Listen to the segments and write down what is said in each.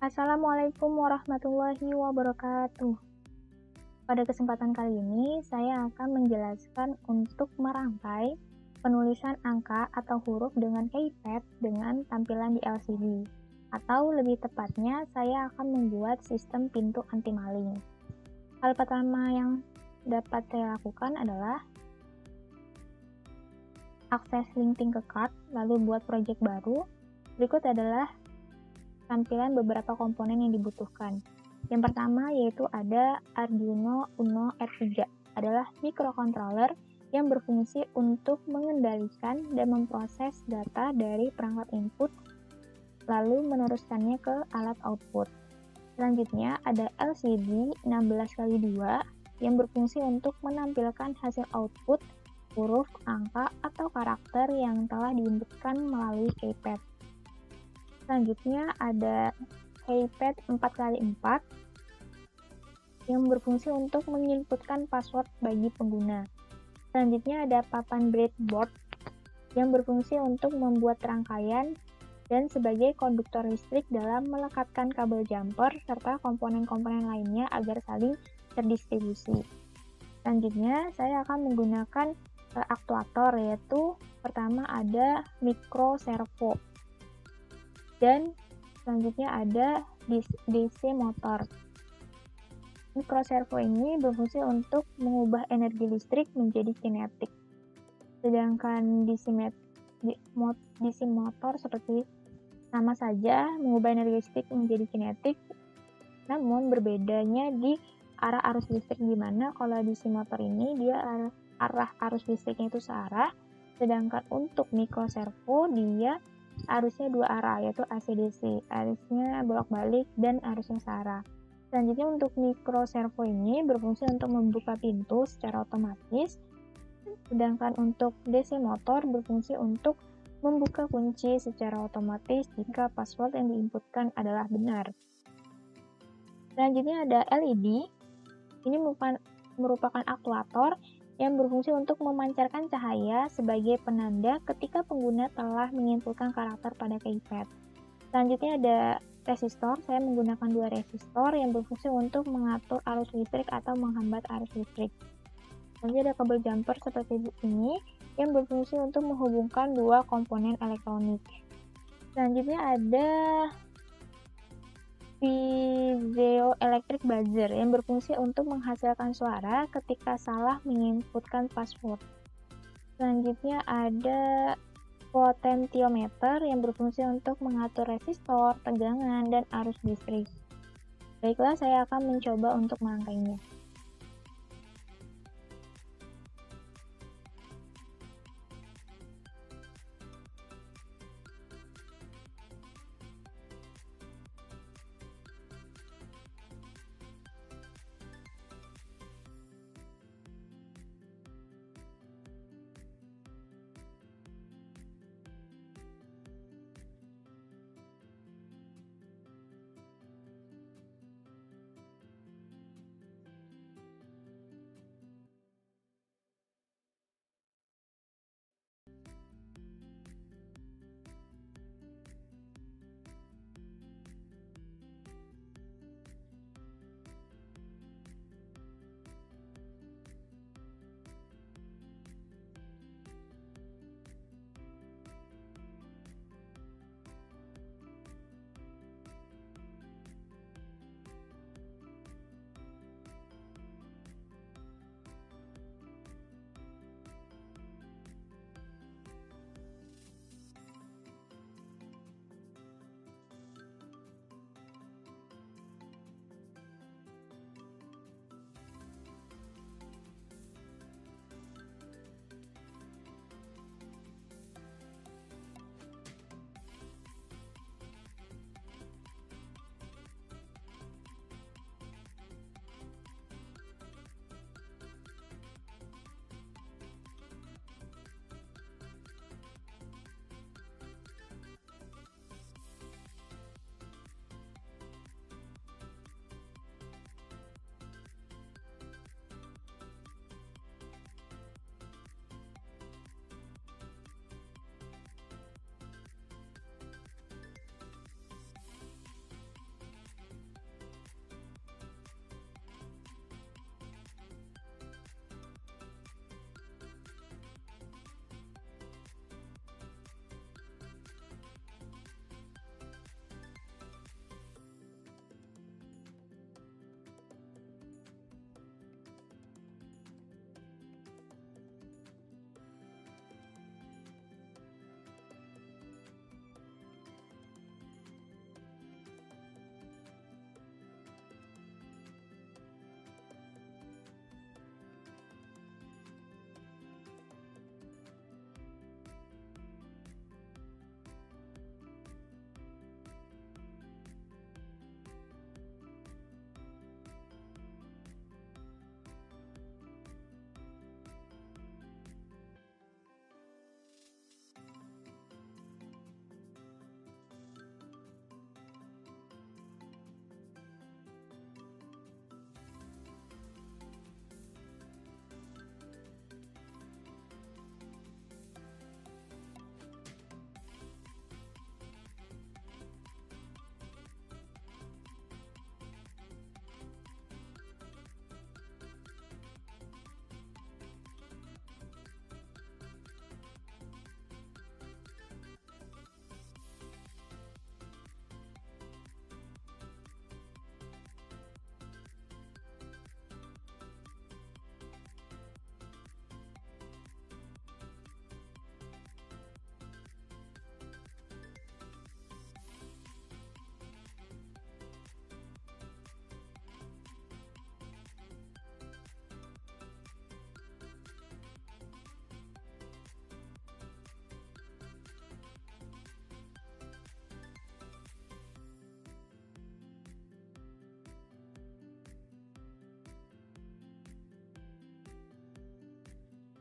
Assalamualaikum warahmatullahi wabarakatuh. Pada kesempatan kali ini, saya akan menjelaskan untuk merangkai penulisan angka atau huruf dengan keypad dengan tampilan di LCD. Atau lebih tepatnya, saya akan membuat sistem pintu anti maling. Hal pertama yang dapat saya lakukan adalah akses LinkedIn ke card, lalu buat project baru. Berikut adalah tampilan beberapa komponen yang dibutuhkan. Yang pertama yaitu ada Arduino Uno R3, adalah microcontroller yang berfungsi untuk mengendalikan dan memproses data dari perangkat input, lalu meneruskannya ke alat output. Selanjutnya ada LCD 16x2 yang berfungsi untuk menampilkan hasil output huruf, angka, atau karakter yang telah diinputkan melalui keypad. Selanjutnya ada keypad 4x4 yang berfungsi untuk menginputkan password bagi pengguna. Selanjutnya ada papan breadboard yang berfungsi untuk membuat rangkaian dan sebagai konduktor listrik dalam melekatkan kabel jumper serta komponen-komponen lainnya agar saling terdistribusi. Selanjutnya saya akan menggunakan aktuator, yaitu pertama ada micro servo dan selanjutnya ada DC motor. Micro servo ini berfungsi untuk mengubah energi listrik menjadi kinetik, sedangkan DC motor seperti sama saja mengubah energi listrik menjadi kinetik, namun berbedanya di arah arus listrik, di mana kalau DC motor ini dia arah arus listriknya itu searah, sedangkan untuk micro servo dia arusnya dua arah, yaitu AC/DC, arusnya bolak-balik dan arusnya searah. Selanjutnya untuk micro servo ini berfungsi untuk membuka pintu secara otomatis, sedangkan untuk DC motor berfungsi untuk membuka kunci secara otomatis jika password yang diinputkan adalah benar. Selanjutnya ada LED. Ini merupakan aktuator yang berfungsi untuk memancarkan cahaya sebagai penanda ketika pengguna telah menginputkan karakter pada keypad. Selanjutnya ada resistor. Saya menggunakan dua resistor yang berfungsi untuk mengatur arus listrik atau menghambat arus listrik. Selanjutnya ada kabel jumper seperti ini yang berfungsi untuk menghubungkan dua komponen elektronik. Selanjutnya ada piezoelectric buzzer yang berfungsi untuk menghasilkan suara ketika salah menginputkan password. Selanjutnya ada potentiometer yang berfungsi untuk mengatur resistor, tegangan, dan arus listrik. Baiklah, saya akan mencoba untuk merangkainya.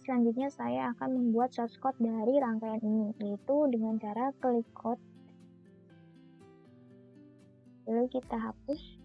Selanjutnya saya akan membuat source code dari rangkaian ini, yaitu dengan cara klik code, lalu kita hapus.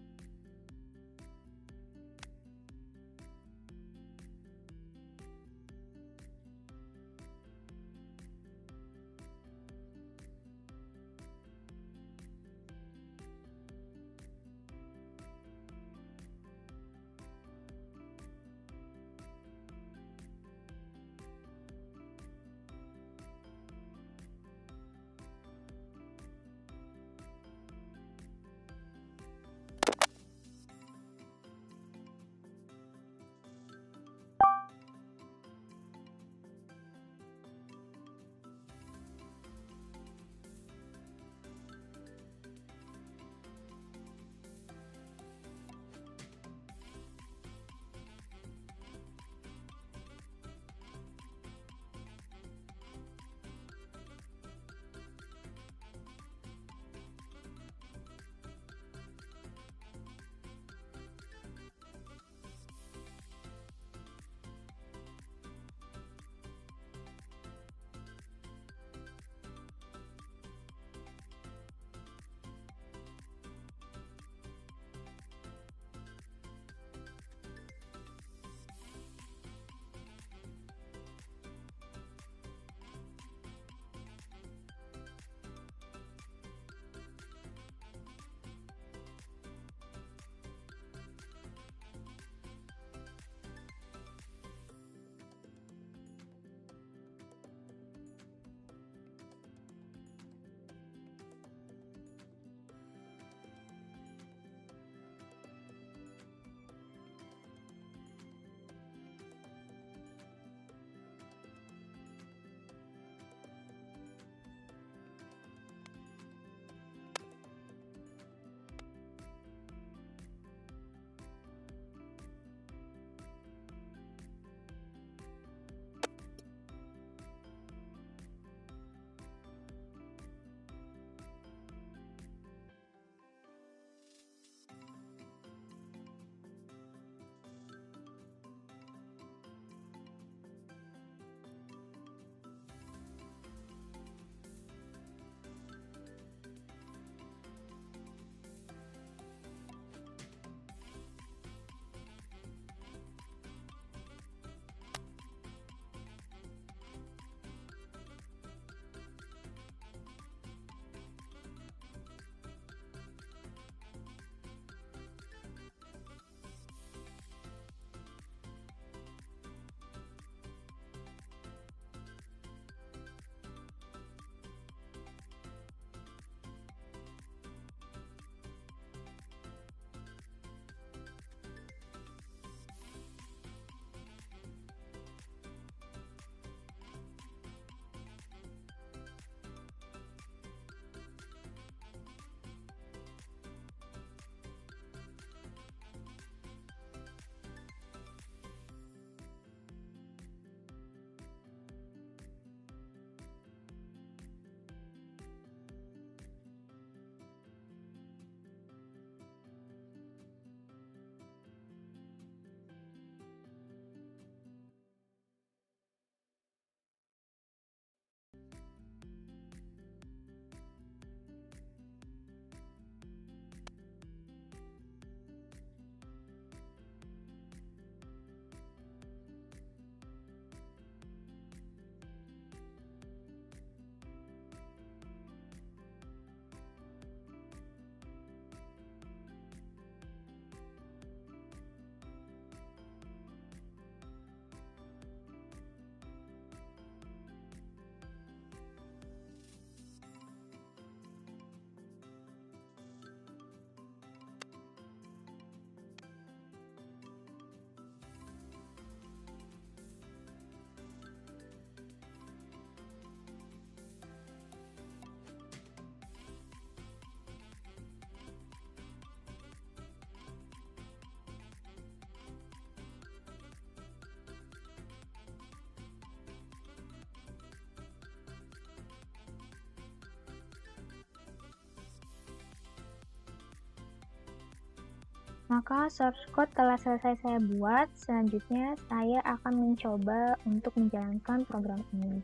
Maka source code telah selesai saya buat, selanjutnya saya akan mencoba untuk menjalankan program ini.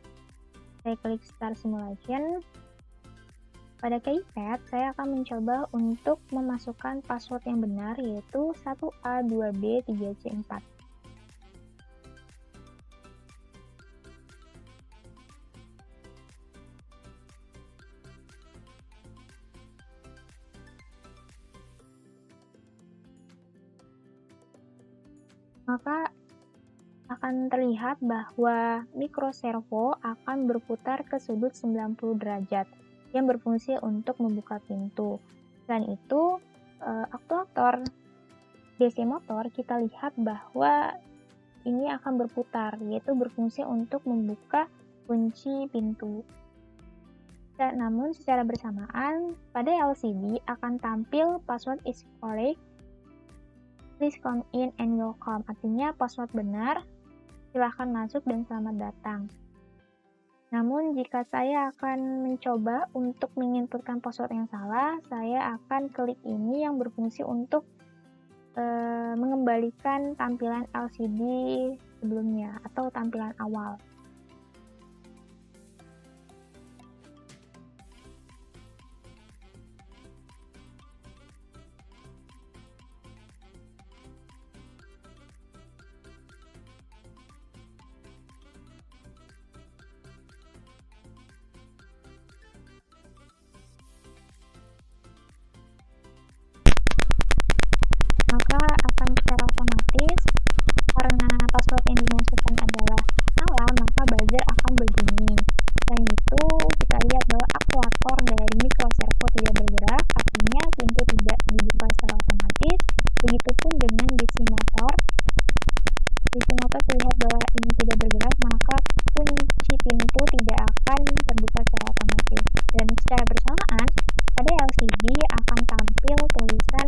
Saya klik Start Simulation. Pada keypad, saya akan mencoba untuk memasukkan password yang benar, yaitu 1A2B3C4. Maka akan terlihat bahwa mikroservo akan berputar ke sudut 90 derajat yang berfungsi untuk membuka pintu. Selain itu, aktuator DC motor kita lihat bahwa ini akan berputar, yaitu berfungsi untuk membuka kunci pintu. Namun secara bersamaan, pada LCD akan tampil password is correct, please come in and welcome. Artinya password benar, silahkan masuk dan selamat datang. Namun jika saya akan mencoba untuk menginputkan password yang salah, saya akan klik ini yang berfungsi untuk mengembalikan tampilan LCD sebelumnya atau tampilan awal. Maka akan secara otomatis, karena password yang dimasukkan adalah salah, maka buzzer akan berbunyi. Selain itu, kita lihat bahwa aktuator dari mikroservo tidak bergerak, artinya pintu tidak dibuka secara otomatis. Begitupun dengan DC motor. DC motor terlihat bahwa ini tidak bergerak, maka kunci pintu tidak akan terbuka secara otomatis. Dan secara bersamaan, pada LCD akan tampil tulisan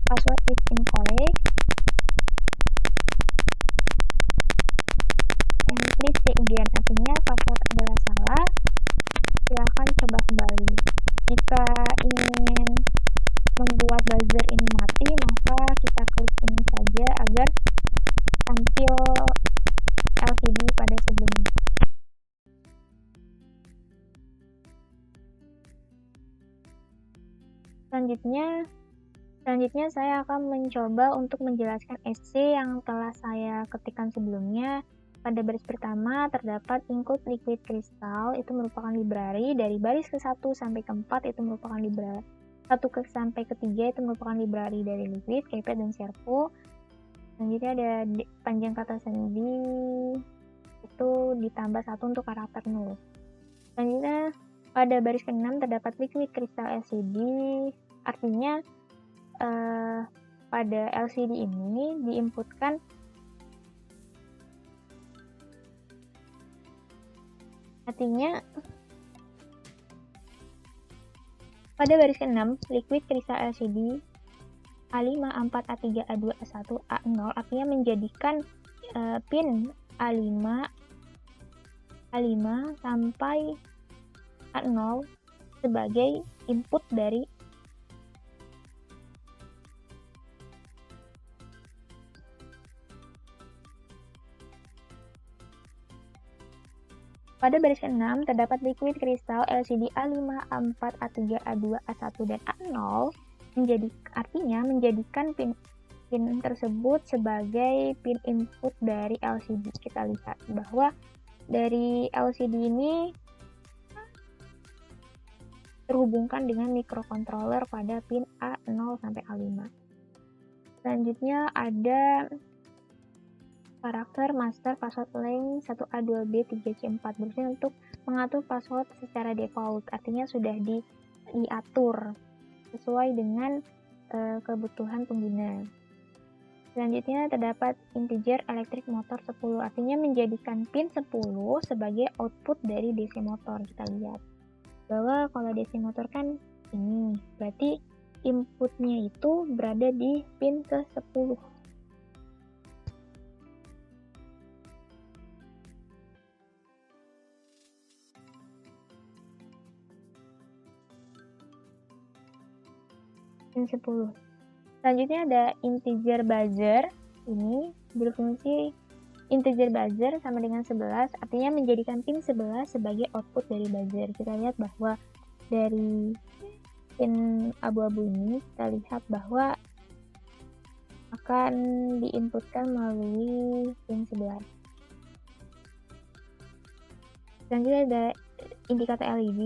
password is incorrect and please try again. Artinya password adalah salah, silakan coba kembali. Jika ingin membuat buzzer ini mati, maka kita klik ini saja agar tampil LCD pada sebelumnya. Selanjutnya saya akan mencoba untuk menjelaskan SC yang telah saya ketikkan sebelumnya. Pada baris pertama terdapat include liquid crystal, itu merupakan library. Dari baris ke-1 sampai ke-4 itu merupakan library. 1 sampai ke-3 itu merupakan library dari liquid, keypad, dan servo. Selanjutnya ada panjang kata sandi, itu ditambah 1 untuk karakter null. Selanjutnya pada baris ke-6 terdapat liquid crystal LCD, artinya pada LCD ini diinputkan pada baris ke-6 liquid crystal LCD A5, A4, A3, A2, A1, A0 artinya menjadikan pin A5 sampai A0 sebagai input dari Pada baris ke-6 terdapat liquid crystal LCD A5, A4, A3, A2, A1, dan A0 artinya menjadikan pin tersebut sebagai pin input dari LCD. Kita lihat bahwa dari LCD ini terhubungkan dengan microcontroller pada pin A0 sampai A5. Selanjutnya ada karakter master password length 1A2B3C4 berfungsi untuk mengatur password secara default, artinya sudah diatur sesuai dengan kebutuhan pengguna. Selanjutnya terdapat integer electric motor 10, artinya menjadikan pin 10 sebagai output dari DC motor. Kita lihat bahwa kalau DC motor kan ini, berarti inputnya itu berada di pin ke-10. Pin 10. Selanjutnya ada integer buzzer. Ini berfungsi integer buzzer sama dengan 11, artinya menjadikan pin 11 sebagai output dari buzzer. Kita lihat bahwa dari pin abu-abu ini, kita lihat bahwa akan diinputkan melalui pin 11. Selanjutnya ada indikator LED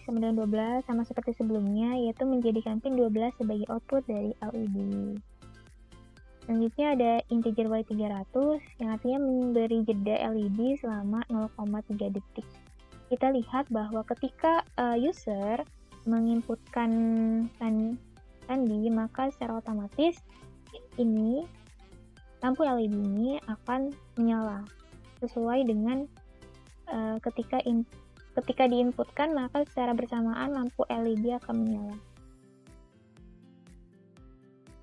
sama dengan 12, sama seperti sebelumnya, yaitu menjadikan pin 12 sebagai output dari LED. Selanjutnya ada integer Y300 yang artinya memberi jeda LED selama 0,3 detik. Kita lihat bahwa ketika user menginputkan sandi, maka secara otomatis ini lampu LED ini akan menyala sesuai dengan ketika diinputkan, maka secara bersamaan lampu LED akan menyala.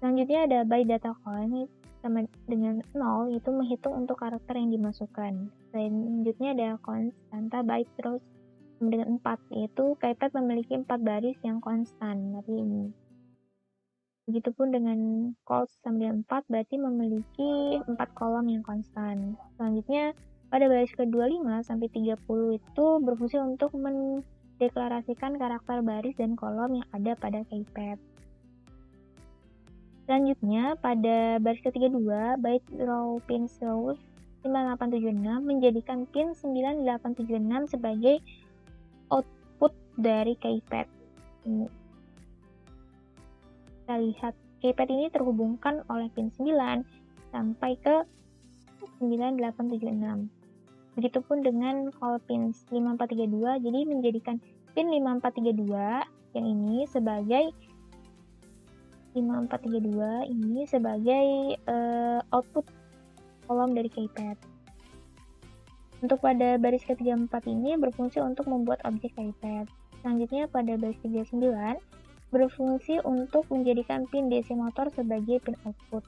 Selanjutnya ada by data count sama dengan 0, itu menghitung untuk karakter yang dimasukkan. Selanjutnya ada konstanta byte terus sama dengan 4, yaitu KeyPad memiliki 4 baris yang konstan, seperti ini. Begitupun dengan calls sama dengan 4, berarti memiliki 4 kolom yang konstan. Selanjutnya pada baris ke-25 sampai 30 itu berfungsi untuk mendeklarasikan karakter baris dan kolom yang ada pada KeyPad. Selanjutnya, pada baris ke-32, byte row pin source 5876 menjadikan pin 9876 sebagai output dari KeyPad. Kita lihat, KeyPad ini terhubungkan oleh pin 9 sampai ke 9876. Begitupun dengan call pin 5432, jadi menjadikan pin 5432 yang ini sebagai 5432 ini sebagai output kolom dari KeyPad. Untuk pada baris ke-34 ini berfungsi untuk membuat objek KeyPad. Selanjutnya pada baris ke-39 berfungsi untuk menjadikan pin DC motor sebagai pin output.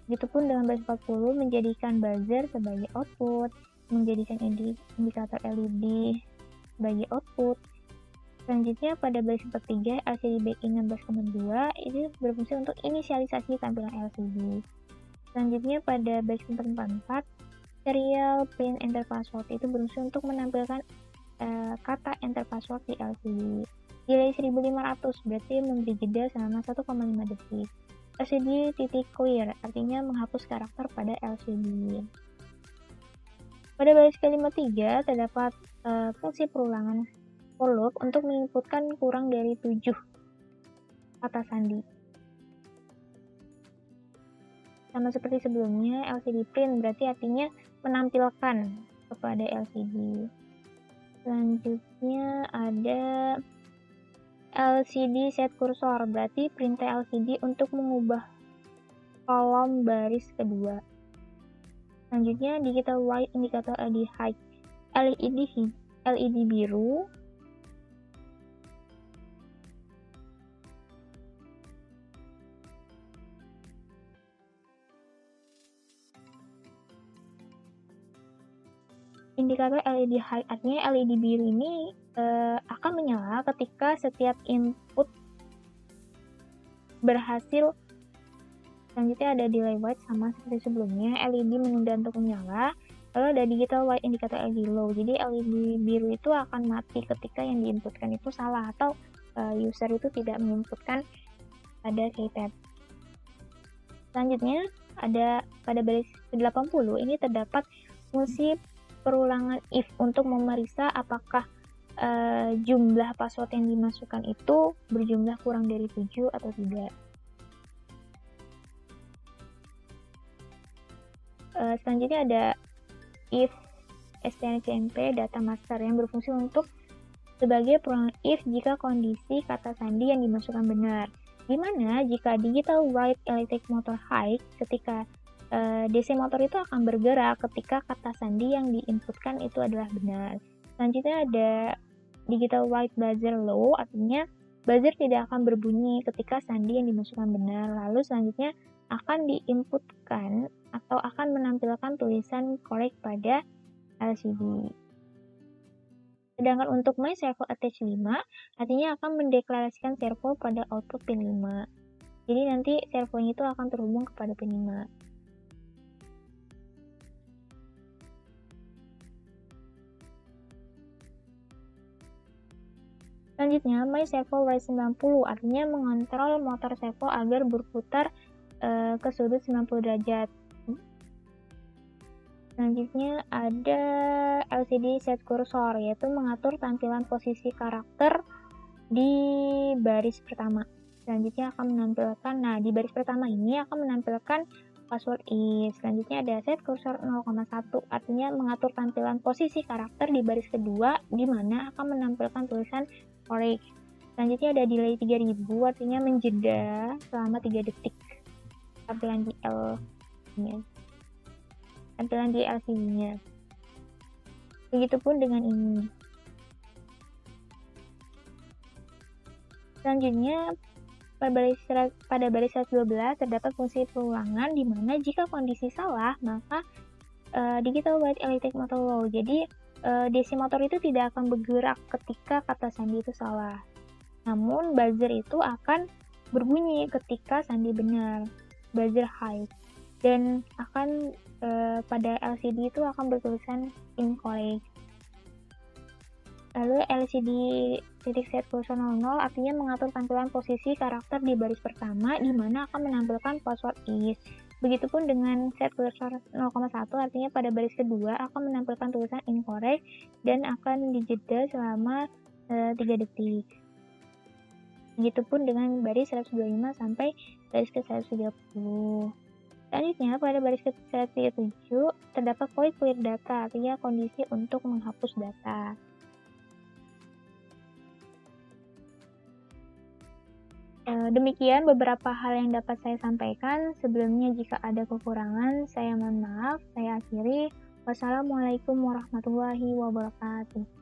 Begitupun dengan baris 40 menjadikan buzzer sebagai output, menjadikan indikator LED sebagai output. Selanjutnya pada baris 43 LCD back-in 16,2 ini berfungsi untuk inisialisasi tampilan LCD. Selanjutnya pada baris 44 serial pin enter password itu berfungsi untuk menampilkan kata enter password di LCD. Delay 1500 berarti memberi jeda selama 1,5 detik. LCD titik clear artinya menghapus karakter pada LCD. Pada baris ke-53 terdapat fungsi perulangan for loop untuk menginputkan kurang dari 7 kata sandi. Sama seperti sebelumnya, LCD print berarti artinya menampilkan kepada LCD. Selanjutnya ada LCD set cursor, berarti perintah LCD untuk mengubah kolom baris kedua. Selanjutnya digital white indikator LED high, LED biru. Indikator LED high artinya LED biru ini akan menyala ketika setiap input berhasil. Selanjutnya ada delay white sama seperti sebelumnya, LED menunda untuk menyala. Lalu ada digital white indikator LED low, jadi LED biru itu akan mati ketika yang diinputkan itu salah atau user itu tidak menginputkan pada KeyPad. Selanjutnya ada pada baris 80 ini terdapat fungsi perulangan if untuk memeriksa apakah jumlah password yang dimasukkan itu berjumlah kurang dari 7 atau tidak. Selanjutnya ada if strcmp data master yang berfungsi untuk sebagai perulangan if jika kondisi kata sandi yang dimasukkan benar. Dimana jika digital white electric motor high, ketika DC motor itu akan bergerak ketika kata sandi yang diinputkan itu adalah benar. Selanjutnya ada digital white buzzer low, artinya buzzer tidak akan berbunyi ketika sandi yang dimasukkan benar. Lalu selanjutnya akan diinputkan atau akan menampilkan tulisan correct pada LCD. Sedangkan untuk my servo attach 5, artinya akan mendeklarasikan servo pada output pin 5. Jadi nanti servonya itu akan terhubung kepada P5. Selanjutnya, My Servo Y90 artinya mengontrol motor servo agar berputar ke sudut 90 derajat. Selanjutnya ada LCD Set Cursor, yaitu mengatur tampilan posisi karakter di baris pertama. Selanjutnya akan menampilkan, di baris pertama ini akan menampilkan password is. Selanjutnya ada Set Cursor 0,1, artinya mengatur tampilan posisi karakter di baris kedua, di mana akan menampilkan tulisan correct. Selanjutnya ada delay 3000, artinya menjeda selama 3 detik tampilan di LCD-nya. Begitupun dengan ini. Selanjutnya, pada baris 112 terdapat fungsi perulangan di mana jika kondisi salah, maka digital white electric motor low. Jadi, DC motor itu tidak akan bergerak ketika kata sandi itu salah. Namun, buzzer itu akan berbunyi ketika sandi benar, buzzer high. Dan akan pada LCD itu akan bertulisan incorrect. Lalu LCD titik set cursor 00 artinya mengatur tampilan posisi karakter di baris pertama, di mana akan menampilkan password is. Begitupun dengan set cursor 0,1 artinya pada baris kedua akan menampilkan tulisan incorrect dan akan dijeda selama 3 detik. Begitupun dengan baris 125 sampai baris ke 130. Selanjutnya, pada baris ke 137 terdapat void clear data, artinya kondisi untuk menghapus data. Demikian beberapa hal yang dapat saya sampaikan. Sebelumnya jika ada kekurangan, saya mohon maaf. Saya akhiri. Wassalamualaikum warahmatullahi wabarakatuh.